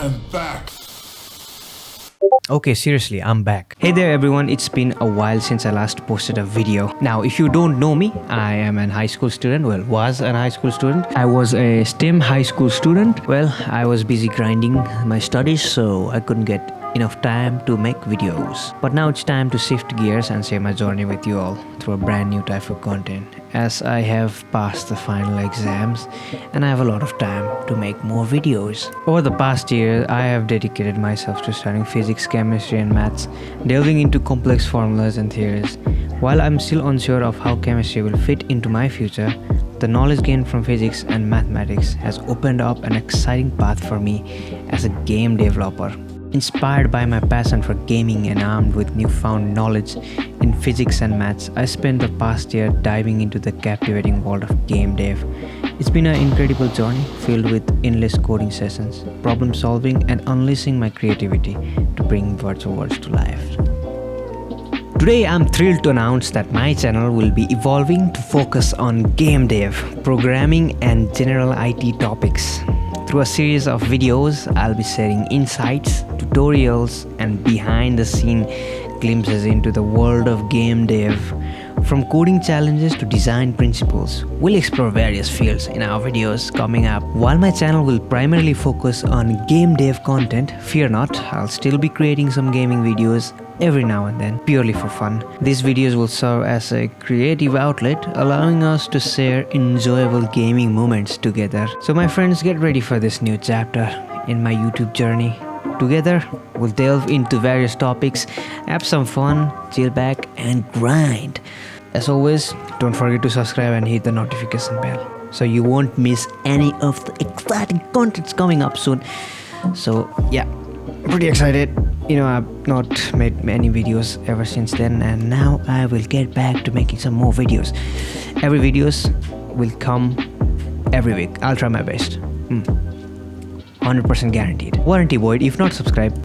I'm back. Okay, seriously, I'm back. Hey there everyone, it's been a while since I last posted a video. Now, if you don't know me, I am an high school student. Well, was an high school student. I was a STEM high school student. Well, I was busy grinding my studies, so I couldn't get enough time to make videos. But now it's time to shift gears and share my journey with you all through a brand new type of content. As I have passed the final exams and I have a lot of time to make more videos. Over the past year, I have dedicated myself to studying physics, chemistry and maths, delving into complex formulas and theories. While I'm still unsure of how chemistry will fit into my future, the knowledge gained from physics and mathematics has opened up an exciting path for me as a game developer. Inspired by my passion for gaming and armed with newfound knowledge in physics and maths, I spent the past year diving into the captivating world of game dev. It's been an incredible journey filled with endless coding sessions, problem solving and unleashing my creativity to bring virtual worlds to life. Today I'm thrilled to announce that my channel will be evolving to focus on game dev, programming and general IT topics. Through a series of videos, I'll be sharing insights, tutorials, and behind-the-scene glimpses into the world of game dev. From coding challenges to design principles, we'll explore various fields in our videos coming up. While my channel will primarily focus on game dev content, fear not, I'll still be creating some gaming videos every now and then, purely for fun. These videos will serve as a creative outlet, allowing us to share enjoyable gaming moments together. So my friends, get ready for this new chapter in my YouTube journey. Together, we'll delve into various topics, have some fun, chill back and grind. As always, don't forget to subscribe and hit the notification bell so you won't miss any of the exciting contents coming up soon. So yeah, pretty excited. You know, I've not made many videos ever since then, and now I will get back to making some more videos. Every videos will come every week. I'll try my best. 100% guaranteed. Warranty void if not subscribed.